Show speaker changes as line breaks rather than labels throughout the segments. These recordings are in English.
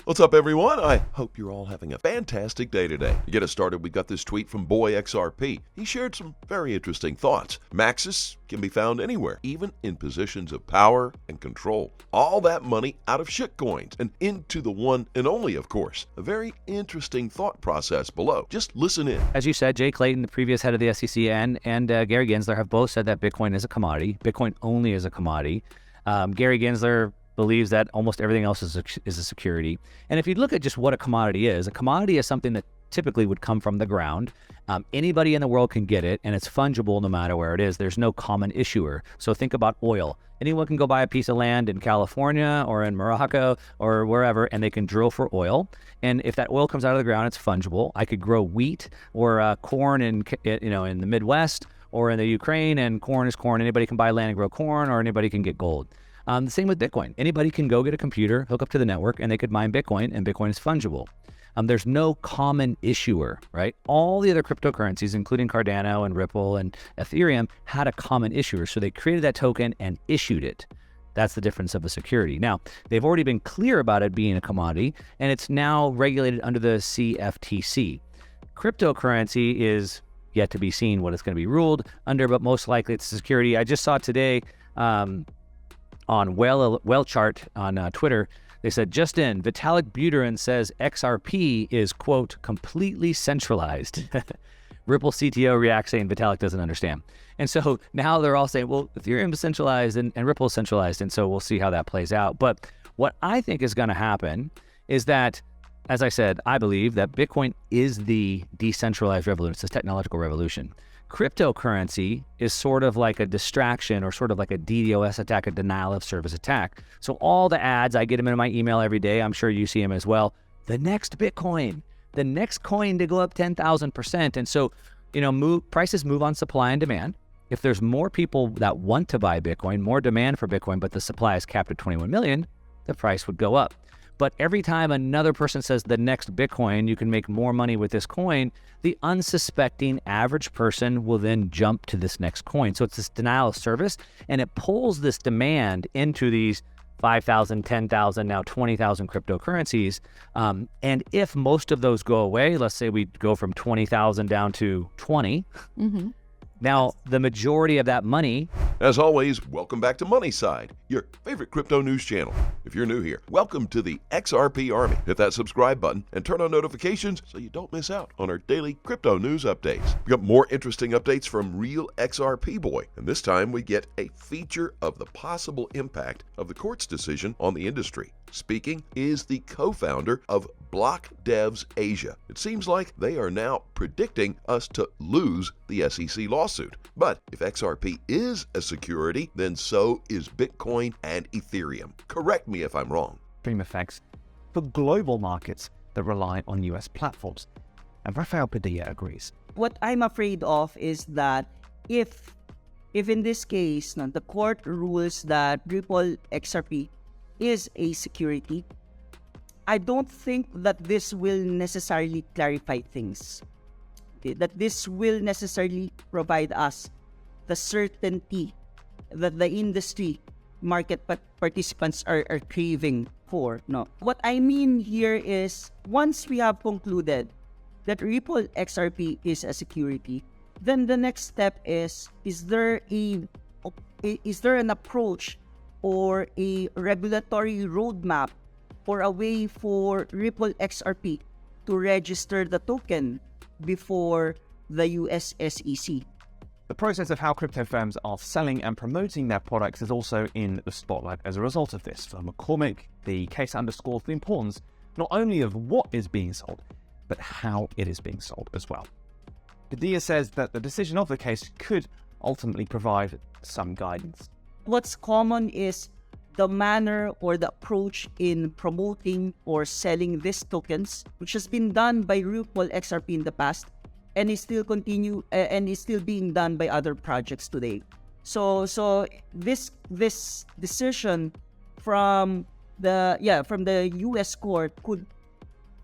What's up, everyone? I hope you're all having a fantastic day today. To get us started, we got this tweet from Boy XRP. He shared some very interesting thoughts. Maxis can be found anywhere, even in positions of power and control. All that money out of shitcoins and into the one and only, of course. A very interesting thought process below. Just listen in.
As you said, Jay Clayton, the previous head of the SEC, and Gary Gensler have both said that Bitcoin is a commodity. Bitcoin only is a commodity. Gary Gensler believes that almost everything else is a security. And if you look at just what a commodity is something that typically would come from the ground. Anybody in the world can get it, and it's fungible no matter where it is. There's no common issuer. So think about oil. Anyone can go buy a piece of land in California or in Morocco or wherever, and they can drill for oil. And if that oil comes out of the ground, it's fungible. I could grow wheat or corn in the Midwest or in the Ukraine, and corn is corn. Anybody can buy land and grow corn, or anybody can get gold. The same with Bitcoin. Anybody can go get a computer, hook up to the network, and they could mine Bitcoin, and Bitcoin is fungible. There's no common issuer, right? All the other cryptocurrencies, including Cardano and Ripple and Ethereum, had a common issuer. So they created that token and issued it. That's the difference of a security. Now, they've already been clear about it being a commodity, and it's now regulated under the CFTC. Cryptocurrency is yet to be seen what it's going to be ruled under, but most likely it's a security. I just saw today, on Whale Chart on Twitter, they said, just in, Vitalik Buterin says XRP is, quote, completely centralized. Ripple CTO reacts saying Vitalik doesn't understand. And so now they're all saying, well, Ethereum is centralized and Ripple is centralized, and so we'll see how that plays out. But what I think is going to happen is that, as I said, I believe that Bitcoin is the decentralized revolution. It's a technological revolution. Cryptocurrency is sort of like a distraction, or sort of like a DDoS attack, a denial of service attack. So all the ads, I get them in my email every day. I'm sure you see them as well. The next Bitcoin, the next coin to go up 10,000%. And so, prices move on supply and demand. If there's more people that want to buy Bitcoin, more demand for Bitcoin, but the supply is capped at 21 million, the price would go up. But every time another person says the next Bitcoin, you can make more money with this coin, the unsuspecting average person will then jump to this next coin. So it's this denial of service, and it pulls this demand into these 5,000, 10,000, now 20,000 cryptocurrencies. And if most of those go away, let's say we go from 20,000 down to 20, now the majority of that money.
As always, welcome back to Money Side, your favorite crypto news channel. If you're new here, welcome to the XRP Army. Hit that subscribe button and turn on notifications so you don't miss out on our daily crypto news updates. We got more interesting updates from real XRP Boy, and this time we get a feature of the possible impact of the court's decision on the industry. Speaking is the co-founder of Block Devs Asia. It seems like they are now predicting us to lose the SEC lawsuit. But if XRP is a security, then so is Bitcoin and Ethereum. Correct me if I'm wrong.
Stream effects for global markets that rely on US platforms. And Rafael Padilla agrees.
What I'm afraid of is that if in this case, the court rules that Ripple XRP is a security, I don't think that this will necessarily clarify things. That this will necessarily provide us the certainty that the industry market participants are craving for. No. What I mean here is, once we have concluded that Ripple XRP is a security, then the next step is there an approach or a regulatory roadmap for a way for Ripple XRP to register the token before the US SEC?
The process of how crypto firms are selling and promoting their products is also in the spotlight as a result of this. For McCormick, the case underscores the importance not only of what is being sold, but how it is being sold as well. Padilla says that the decision of the case could ultimately provide some guidance.
What's common is the manner or the approach in promoting or selling these tokens, which has been done by Ripple XRP in the past, and is still being done by other projects today. So this decision from the US court could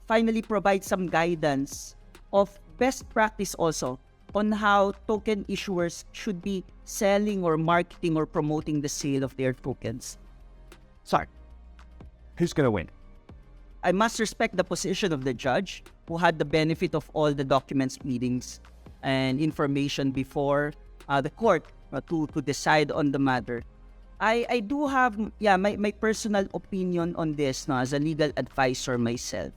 finally provide some guidance of best practice also on how token issuers should be selling or marketing or promoting the sale of their tokens.
So, who's going to win?
I must respect the position of the judge who had the benefit of all the documents, meetings, and information before the court to decide on the matter. I do have my personal opinion on this as a legal advisor myself.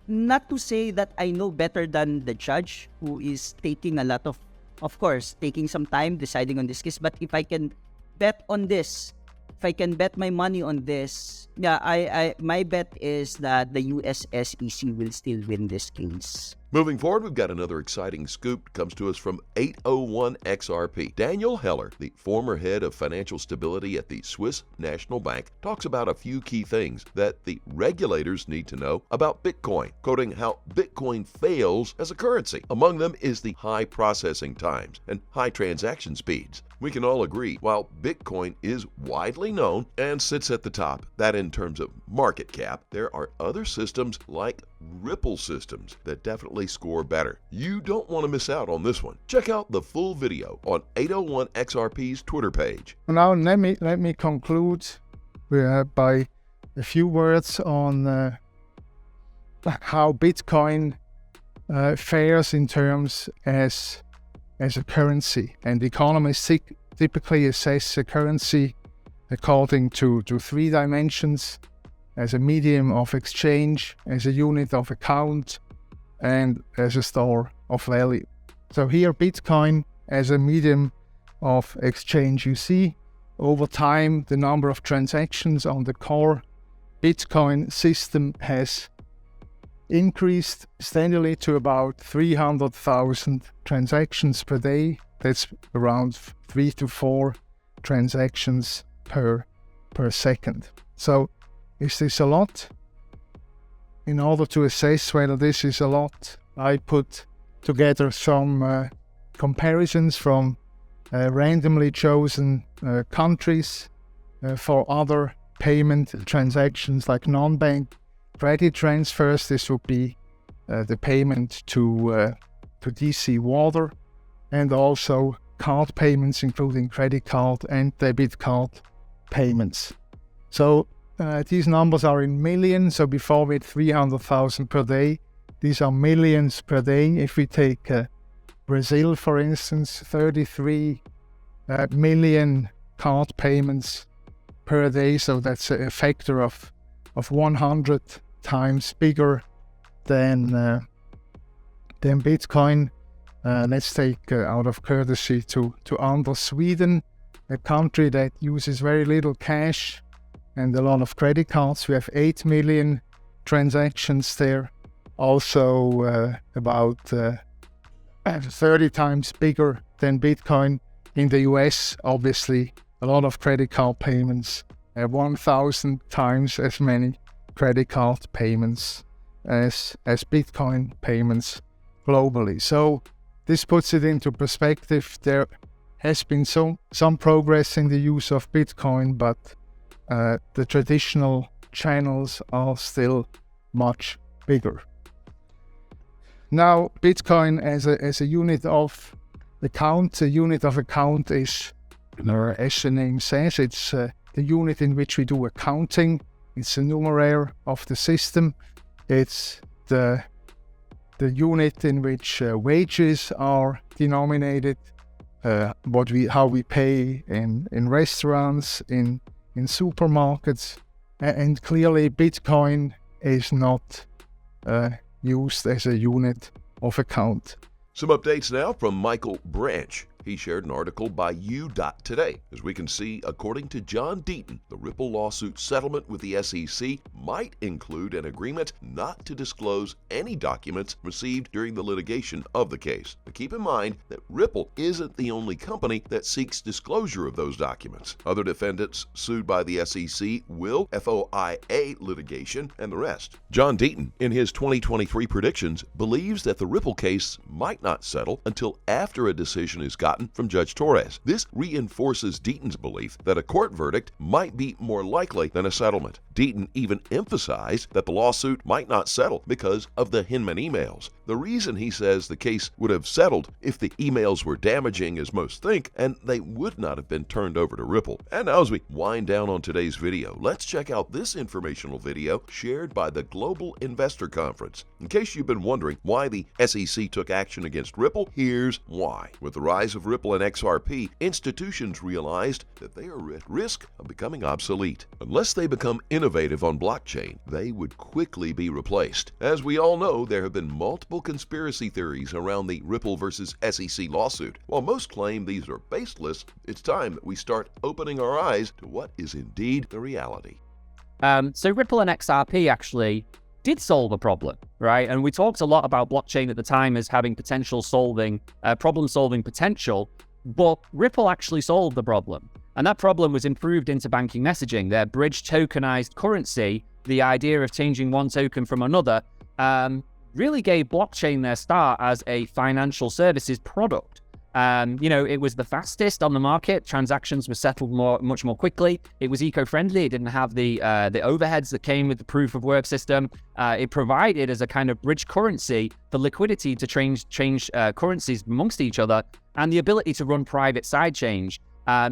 Not to say that I know better than the judge who is taking a lot of course, taking some time deciding on this case. But if I can bet on this, if I can bet my money on this, my bet is that the US SEC will still win this case.
Moving forward, we've got another exciting scoop. It comes to us from 801 XRP. Daniel Heller, the former head of financial stability at the Swiss National Bank, talks about a few key things that the regulators need to know about Bitcoin, quoting how Bitcoin fails as a currency. Among them is the high processing times and high transaction speeds. We can all agree, while Bitcoin is widely known and sits at the top, that in terms of market cap, there are other systems like Ripple systems that definitely score better. You don't want to miss out on this one. Check out the full video on 801 XRP's Twitter page.
Now let me conclude by a few words on how Bitcoin fares in terms as a currency. And economists typically assess a currency according to three dimensions: as a medium of exchange, as a unit of account, and as a store of value. So here Bitcoin as a medium of exchange. You see over time the number of transactions on the core Bitcoin system has increased steadily to about 300,000 transactions per day. That's around 3 to 4 transactions per second. So is this a lot? In order to assess whether this is a lot, I put together some comparisons from randomly chosen countries for other payment transactions like non-bank credit transfers. This would be the payment to DC Water, and also card payments, including credit card and debit card payments. So these numbers are in millions. So before we had 300,000 per day, these are millions per day. If we take Brazil, for instance, 33 million card payments per day. So that's a factor of 100 times bigger than Bitcoin. Let's take out of courtesy to under Sweden, a country that uses very little cash and a lot of credit cards. We have 8 million transactions there. Also about 30 times bigger than Bitcoin. In the US, obviously, a lot of credit card payments, 1,000 times as many credit card payments as Bitcoin payments globally. So this puts it into perspective. There has been some progress in the use of Bitcoin, but the traditional channels are still much bigger. Now, Bitcoin as a unit of account. A unit of account is, as the name says, it's the unit in which we do accounting. It's the numeraire of the system. It's the unit in which wages are denominated, how we pay in restaurants, in supermarkets, and clearly Bitcoin is not used as a unit of account.
Some updates now from Michael Branch. He shared an article by U.Today. As we can see, according to John Deaton, the Ripple lawsuit settlement with the SEC might include an agreement not to disclose any documents received during the litigation of the case. But keep in mind that Ripple isn't the only company that seeks disclosure of those documents. Other defendants sued by the SEC will FOIA litigation and the rest. John Deaton, in his 2023 predictions, believes that the Ripple case might not settle until after a decision is gotten gotten from Judge Torres. This reinforces Deaton's belief that a court verdict might be more likely than a settlement. Deaton even emphasized that the lawsuit might not settle because of the Hinman emails. The reason he says the case would have settled if the emails were damaging as most think, and they would not have been turned over to Ripple. And now as we wind down on today's video, let's check out this informational video shared by the Global Investor Conference. In case you've been wondering why the SEC took action against Ripple, here's why. With the rise of Ripple and XRP, institutions realized that they are at risk of becoming obsolete. Unless they become innovative on blockchain, they would quickly be replaced. As we all know, there have been multiple conspiracy theories around the Ripple versus SEC lawsuit. While most claim these are baseless, it's time that we start opening our eyes to what is indeed the reality.
So Ripple and XRP actually did solve a problem, right? And we talked a lot about blockchain at the time as having problem-solving potential, but Ripple actually solved the problem. And that problem was improved into banking messaging. Their bridge tokenized currency, the idea of changing one token from another, really gave blockchain their start as a financial services product. It was the fastest on the market. Transactions were settled much more quickly. It was eco-friendly. It didn't have the overheads that came with the proof of work system. It provided as a kind of bridge currency the liquidity to change currencies amongst each other and the ability to run private sidechains.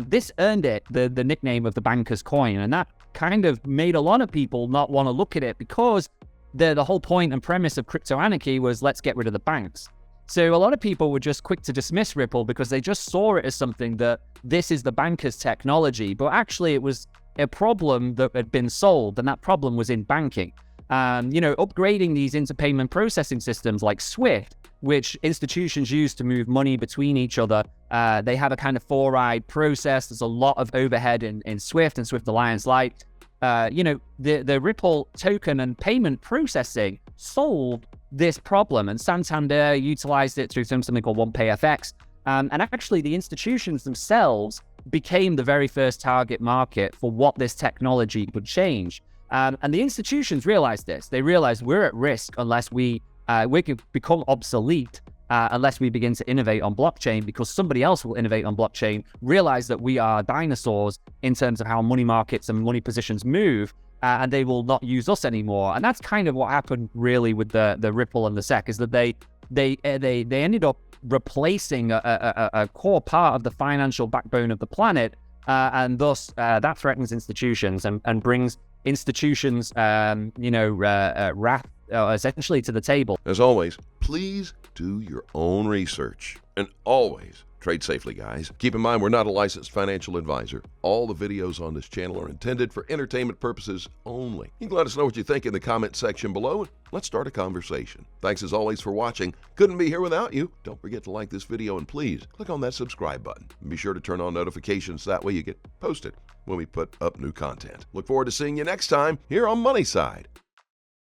This earned it the nickname of the banker's coin, and that kind of made a lot of people not want to look at it because the whole point and premise of crypto anarchy was let's get rid of the banks. So a lot of people were just quick to dismiss Ripple because they just saw it as something that this is the banker's technology, but actually it was a problem that had been solved, and that problem was in banking. Upgrading these interpayment processing systems like SWIFT, which institutions use to move money between each other. They have a kind of four-eyed process. There's a lot of overhead in SWIFT and SWIFT Alliance Lite. The Ripple token and payment processing solved this problem, and Santander utilized it through something called OnePayFX. And actually, the institutions themselves became the very first target market for what this technology would change. And the institutions realized this. They realized we're at risk unless we could become obsolete unless we begin to innovate on blockchain, because somebody else will innovate on blockchain, realize that we are dinosaurs in terms of how money markets and money positions move, and they will not use us anymore. And that's kind of what happened really with the Ripple and the SEC, is that they ended up replacing a core part of the financial backbone of the planet, and thus that threatens institutions and brings institutions, wrath essentially to the table.
As always, please do your own research, and always trade safely, guys. Keep in mind, we're not a licensed financial advisor. All the videos on this channel are intended for entertainment purposes only. You can let us know what you think in the comment section below, and let's start a conversation. Thanks as always for watching. Couldn't be here without you. Don't forget to like this video, and please click on that subscribe button. And be sure to turn on notifications. That way you get posted when we put up new content. Look forward to seeing you next time here on Money Side.